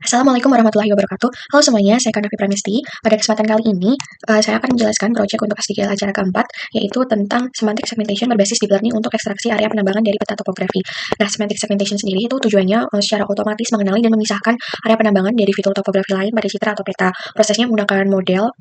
Assalamualaikum warahmatullahi wabarakatuh. Halo semuanya, saya Kanavi Pramesti. Pada kesempatan kali ini, saya akan menjelaskan proyek untuk S3 acara keempat, yaitu tentang semantic segmentation berbasis deep learning untuk ekstraksi area penambangan dari peta topografi. Nah, semantic segmentation sendiri itu tujuannya secara otomatis mengenali dan memisahkan area penambangan dari fitur topografi lain pada citra atau peta. Prosesnya menggunakan model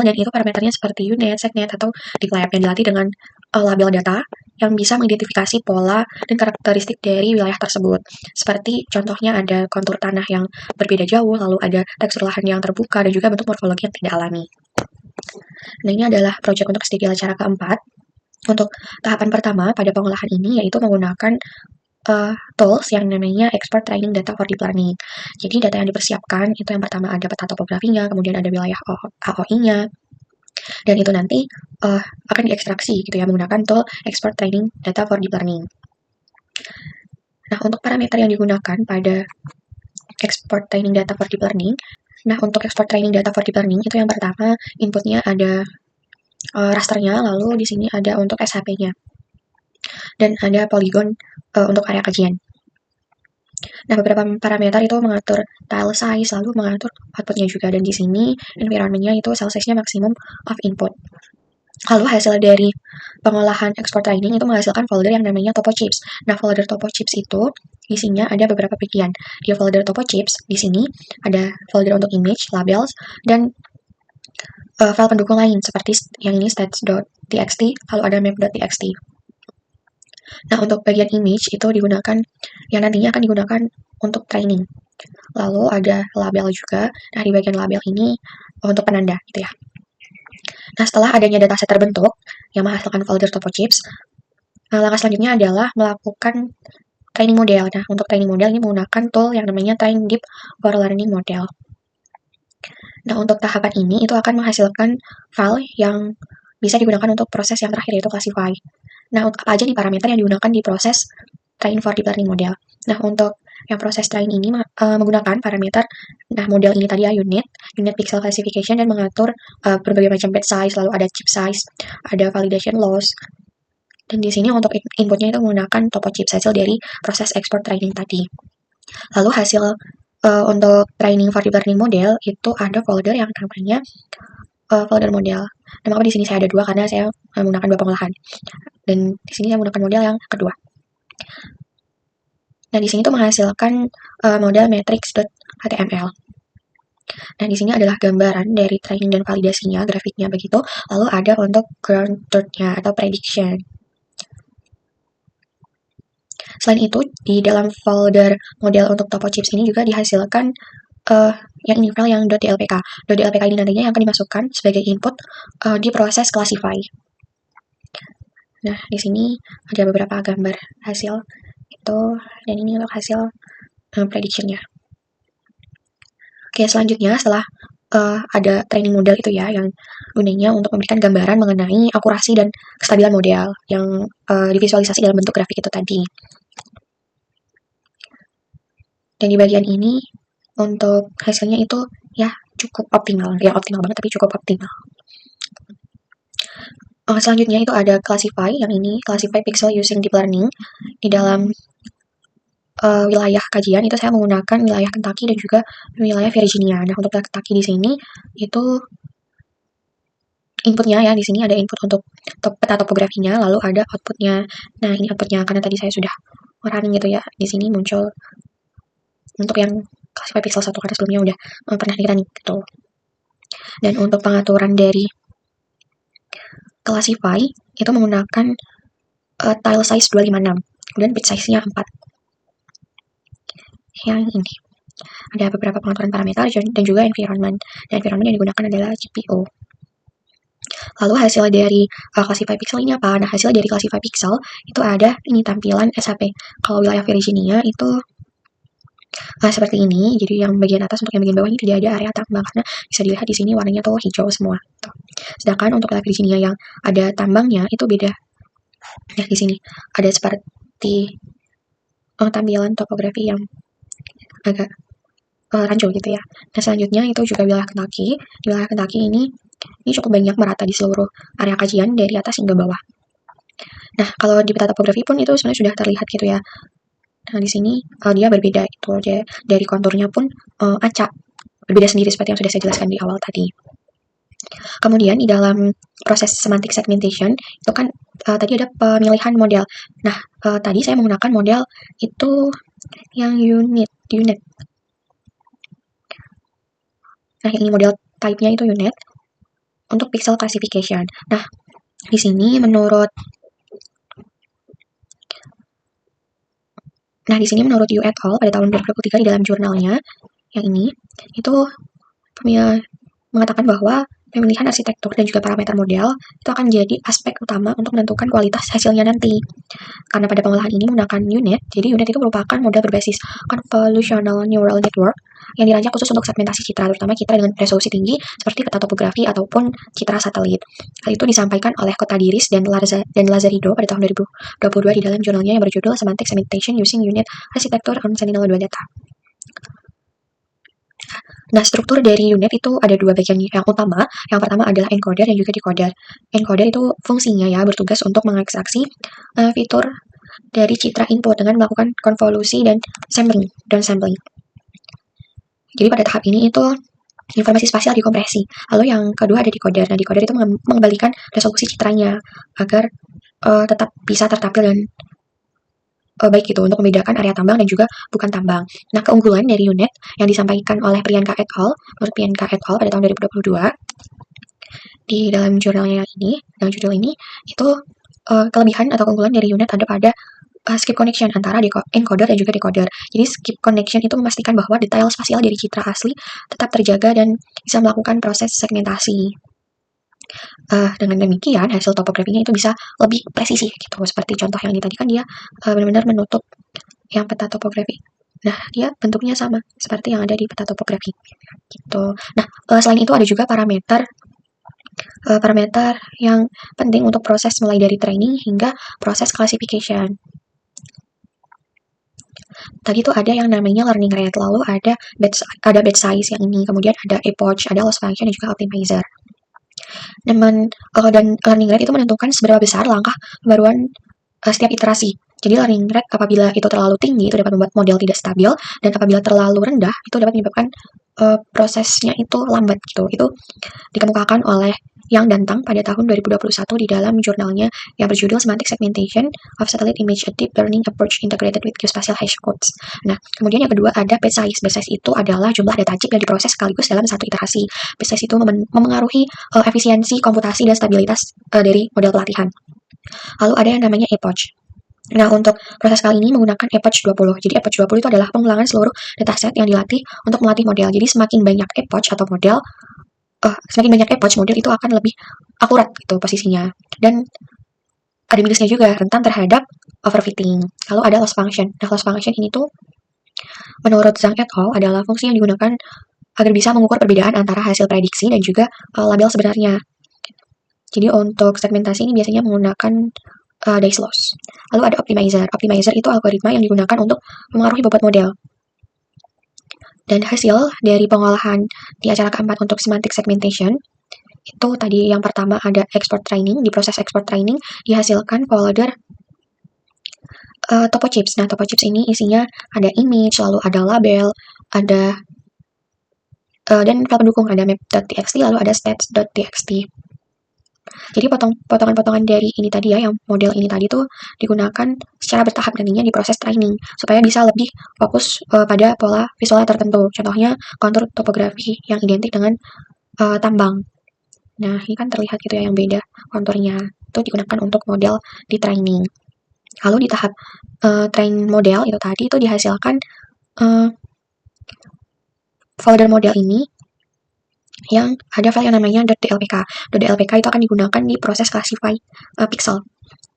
dan itu parameternya seperti UNet, SegNet, atau deep lab yang dilatih dengan label data yang bisa mengidentifikasi pola dan karakteristik dari wilayah tersebut. Seperti contohnya ada kontur tanah yang berbeda jauh, lalu ada tekstur lahan yang terbuka, dan juga bentuk morfologi yang tidak alami. Nah, ini adalah proyek untuk studi acara keempat. Untuk tahapan pertama pada pengolahan ini yaitu menggunakan tools yang namanya Expert Training Data for Deep Learning. Jadi data yang dipersiapkan itu yang pertama ada peta topografinya, kemudian ada wilayah AOI-nya, dan itu nanti akan diekstraksi gitu ya menggunakan tool Expert Training Data for Deep Learning. Nah, untuk parameter yang digunakan pada Export Training Data for Deep Learning, nah untuk Export Training Data for Deep Learning itu yang pertama inputnya ada rasternya, lalu di sini ada untuk SHP-nya, dan ada polygon untuk area kajian. Nah, beberapa parameter itu mengatur tile size, lalu mengatur outputnya juga, dan di sini environment-nya itu cell size-nya maximum of input. Lalu hasil dari pengolahan export training itu menghasilkan folder yang namanya Topo Chips. Nah, folder Topo Chips itu isinya ada beberapa bagian. Di folder Topo Chips, di sini ada folder untuk image, labels, dan file pendukung lain seperti yang ini stats.txt, lalu ada map.txt. Nah, untuk bagian image itu digunakan, yang nantinya akan digunakan untuk training. Lalu ada label juga. Nah, di bagian label ini untuk penanda gitu ya. Nah, setelah adanya dataset terbentuk yang menghasilkan folder Topo Chips, langkah selanjutnya adalah melakukan training model. Nah, untuk training model ini menggunakan tool yang namanya Train Deep for Learning Model. Nah, untuk tahapan ini itu akan menghasilkan file yang bisa digunakan untuk proses yang terakhir yaitu classify. Nah, apa aja nih parameter yang digunakan di proses Train for Deep Learning Model? Nah, untuk yang proses train ini menggunakan parameter, nah model ini tadi ya unit pixel classification, dan mengatur berbagai macam batch size, lalu ada chip size, ada validation loss, dan di sini untuk inputnya itu menggunakan Topo Chips hasil dari proses export training tadi. Lalu hasil untuk training for deep learning model itu ada folder yang namanya folder model. Nah, maka di sini saya ada dua karena saya menggunakan dua pengolahan. Dan di sini saya menggunakan model yang kedua. Nah, di sini tuh menghasilkan model matrix.html. Nah, di sini adalah gambaran dari training dan validasinya, grafiknya begitu. Lalu ada untuk ground truth-nya atau prediction. Selain itu, di dalam folder model untuk Topo Chips ini juga dihasilkan yang ini file yang .dlpk. .dlpk ini nantinya yang akan dimasukkan sebagai input di proses classify. Nah, di sini ada beberapa gambar hasil itu, dan ini untuk hasil prediction-nya. Oke, selanjutnya setelah ada training model itu ya, yang gunanya untuk memberikan gambaran mengenai akurasi dan kestabilan model yang divisualisasi dalam bentuk grafik itu tadi. Dan di bagian ini untuk hasilnya itu ya cukup optimal, ya optimal banget tapi cukup optimal. Selanjutnya itu ada classify, yang ini classify pixel using deep learning. Di dalam wilayah kajian itu saya menggunakan wilayah Kentucky dan juga wilayah Virginia. Nah, untuk Kentucky di sini itu inputnya ya, di sini ada input untuk peta topografinya, lalu ada outputnya. Nah, ini outputnya karena tadi saya sudah running gitu ya. Di sini muncul untuk yang classify pixel 1 karena sebelumnya udah pernah kita nih gitu. Dan untuk pengaturan dari classify itu menggunakan tile size 256, kemudian bit size-nya 4. Yang ini ada beberapa pengaturan parameter dan juga environment. Dan environment yang digunakan adalah GPO. Lalu hasil dari classify pixel ini apa? Nah, hasil dari classify pixel itu ada ini tampilan SHP. Kalau wilayah Virginia itu seperti ini. Jadi yang bagian atas untuk yang bagian bawah ini tidak ada area tambang karena bisa dilihat di sini warnanya tuh hijau semua. Tuh. Sedangkan untuk wilayah Virginia yang ada tambangnya itu beda. Ya, di sini ada seperti tampilan topografi yang agak rancu gitu ya. Nah, selanjutnya itu juga wilayah Kentucky. Di wilayah Kentucky ini cukup banyak merata di seluruh area kajian dari atas hingga bawah. Nah, kalau di peta topografi pun itu sebenarnya sudah terlihat gitu ya. Nah, di sini dia berbeda itu aja, dari konturnya pun acak, berbeda sendiri seperti yang sudah saya jelaskan di awal tadi. Kemudian di dalam proses semantic segmentation itu kan tadi ada pemilihan model. Nah, tadi saya menggunakan model itu yang unit. Nah, ini model type-nya itu unit untuk pixel classification. Nah, di sini menurut U et al. Pada tahun 2023 di dalam jurnalnya yang ini itu mengatakan bahwa pemilihan arsitektur dan juga parameter model itu akan menjadi aspek utama untuk menentukan kualitas hasilnya nanti. Karena pada pengolahan ini menggunakan unit, jadi unit itu merupakan model berbasis convolutional neural network yang dirancang khusus untuk segmentasi citra, terutama citra dengan resolusi tinggi seperti peta topografi ataupun citra satelit. Hal itu disampaikan oleh Kotadiris dan Lazaridou pada tahun 2022 di dalam jurnalnya yang berjudul Semantic Segmentation Using Unit Architecture on Sentinel-2 Data. Nah, struktur dari unit itu ada dua bagian yang utama. Yang pertama adalah encoder dan juga decoder. Encoder itu fungsinya ya bertugas untuk mengekstraksi fitur dari citra input dengan melakukan konvolusi dan downsampling. Jadi pada tahap ini itu informasi spasial dikompresi. Lalu yang kedua ada decoder. Nah, decoder itu mengembalikan resolusi citranya agar tetap bisa tertampil dan baik gitu untuk membedakan area tambang dan juga bukan tambang. Nah, keunggulan dari unit yang disampaikan oleh Priyanka et al. Menurut Priyanka et al. Pada tahun 2022 di dalam jurnalnya ini, dalam judul ini, itu kelebihan atau keunggulan dari unit ada pada skip connection antara encoder dan juga decoder. Jadi skip connection itu memastikan bahwa detail spasial dari citra asli tetap terjaga dan bisa melakukan proses segmentasi. Dengan demikian hasil topografinya itu bisa lebih presisi gitu. Seperti contoh yang ini tadi kan dia benar-benar menutup yang peta topografi. Nah, dia bentuknya sama seperti yang ada di peta topografi gitu. Nah, selain itu ada juga parameter yang penting untuk proses mulai dari training hingga proses classification. Tadi tuh ada yang namanya learning rate, lalu ada batch size yang ini, kemudian ada epoch, ada loss function dan juga optimizer. Dan learning rate itu menentukan seberapa besar langkah pembaruan setiap iterasi. Jadi learning rate apabila itu terlalu tinggi itu dapat membuat model tidak stabil, dan apabila terlalu rendah itu dapat menyebabkan prosesnya itu lambat gitu. Itu dikemukakan oleh Yang Dantang pada tahun 2021 di dalam jurnalnya yang berjudul Semantic Segmentation of Satellite Image, a Deep Learning Approach Integrated with Geospatial Hash Codes. Nah, kemudian yang kedua ada batch size. Batch size itu adalah jumlah data chip yang diproses sekaligus dalam satu iterasi. Batch size itu memengaruhi efisiensi komputasi dan stabilitas dari model pelatihan. Lalu ada yang namanya epoch. Nah, untuk proses kali ini menggunakan epoch 20. Jadi epoch 20 itu adalah pengulangan seluruh dataset yang dilatih untuk melatih model. Jadi semakin banyak epoch atau model itu akan lebih akurat gitu posisinya. Dan ada minusnya juga, rentan terhadap overfitting. Lalu ada loss function. Nah, loss function ini tuh menurut Zhang et al. Adalah fungsi yang digunakan agar bisa mengukur perbedaan antara hasil prediksi dan juga label sebenarnya. Jadi untuk segmentasi ini biasanya menggunakan dice loss. Lalu ada optimizer. Optimizer itu algoritma yang digunakan untuk mempengaruhi bobot model. Dan hasil dari pengolahan di acara keempat untuk semantic segmentation, itu tadi yang pertama ada export training. Di proses export training dihasilkan folder topo chips. Nah, topo chips ini isinya ada image, lalu ada label, ada dan file pendukung, ada map.txt, lalu ada stats.txt. Jadi potongan-potongan dari ini tadi ya, yang model ini tadi tuh digunakan secara bertahap nantinya di proses training supaya bisa lebih fokus pada pola visualnya tertentu. Contohnya kontur topografi yang identik dengan tambang. Nah, ini kan terlihat gitu ya yang beda konturnya. Itu digunakan untuk model di training. Lalu di tahap train model itu tadi itu dihasilkan folder model ini yang ada file yang namanya .dlpk. .dlpk itu akan digunakan di proses classify pixel.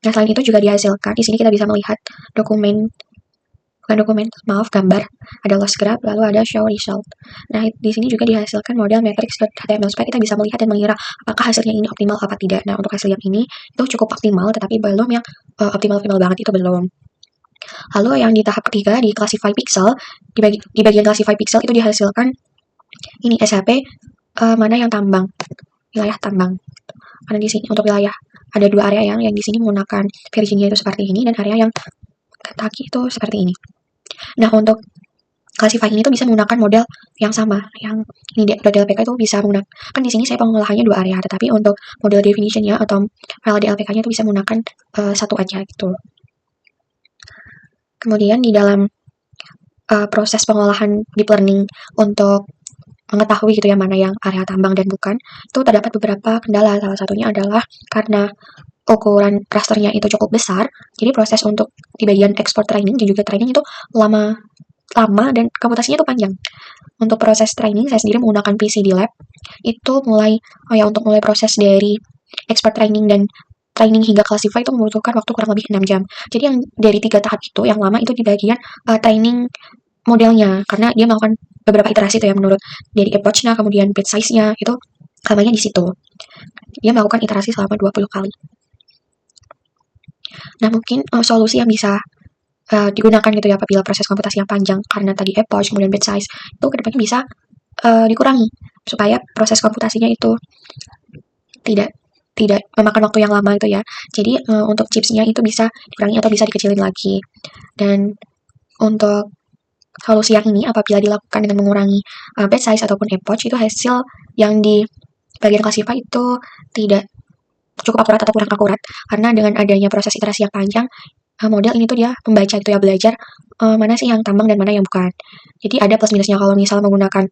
Nah, selain itu juga dihasilkan, di sini kita bisa melihat gambar, ada loss graph, lalu ada show result. Nah, di sini juga dihasilkan model matrix.html supaya kita bisa melihat dan mengira apakah hasilnya ini optimal apa tidak. Nah, untuk hasil yang ini itu cukup optimal, tetapi belum yang optimal banget, itu belum. Lalu yang di tahap ketiga di classify pixel, di bagian classify pixel itu dihasilkan ini SHP mana yang tambang, wilayah tambang. Karena di sini untuk wilayah ada dua area yang di sini menggunakan Virginia itu seperti ini, dan area yang Kentucky itu seperti ini. Nah, untuk Classify ini tuh bisa menggunakan model yang sama, yang ini .dlpk itu bisa menggunakan, kan di sini saya pengolahannya 2 area, tetapi untuk model definition-nya atau file DLPK-nya itu bisa menggunakan satu aja gitu. Kemudian di dalam proses pengolahan deep learning untuk mengetahui gitu ya mana yang area tambang dan bukan, itu terdapat beberapa kendala. Salah satunya adalah karena ukuran rasternya itu cukup besar, jadi proses untuk di bagian export training dan juga training itu lama dan komputasinya itu panjang. Untuk proses training saya sendiri menggunakan PCB Lab, itu untuk mulai proses dari expert training dan training hingga classify itu membutuhkan waktu kurang lebih 6 jam. Jadi yang dari 3 tahap itu, yang lama itu di bagian training modelnya, karena dia melakukan beberapa iterasi tuh ya menurut dari approach-nya, kemudian bit size-nya, itu lamanya di situ. Dia melakukan iterasi selama 20 kali. Nah, mungkin solusi yang bisa digunakan gitu ya apabila proses komputasi yang panjang karena tadi approach kemudian bit size itu kedepannya bisa dikurangi supaya proses komputasinya itu tidak memakan waktu yang lama itu ya. Jadi untuk chipsnya itu bisa dikurangi atau bisa dikecilin lagi. Dan untuk solusi yang ini apabila dilakukan dengan mengurangi bit size ataupun approach, itu hasil yang di bagian classify itu tidak cukup akurat atau kurang akurat, karena dengan adanya proses iterasi yang panjang, model ini tuh dia membaca gitu ya, belajar mana sih yang tambang dan mana yang bukan. Jadi ada plus minusnya. Kalau misal menggunakan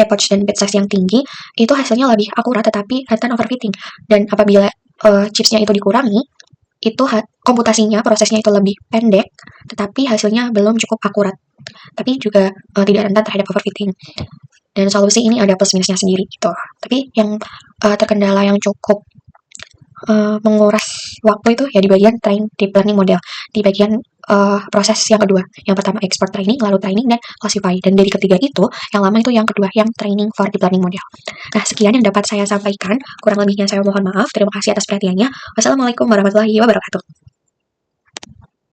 approach dan bit size yang tinggi, itu hasilnya lebih akurat tetapi rentan overfitting. Dan apabila chipsnya itu dikurangi, itu komputasinya, prosesnya itu lebih pendek, tetapi hasilnya belum cukup akurat. Tapi juga tidak rentan terhadap overfitting. Dan solusi ini ada plus minusnya sendiri gitu. Tapi yang terkendala yang cukup menguras waktu itu ya di bagian deep learning model, di bagian proses yang kedua. Yang pertama export training, lalu training dan classify. Dan dari ketiga itu, yang lama itu yang kedua, yang training for deep learning model. Nah, sekian yang dapat saya sampaikan. Kurang lebihnya saya mohon maaf. Terima kasih atas perhatiannya. Wassalamualaikum warahmatullahi wabarakatuh.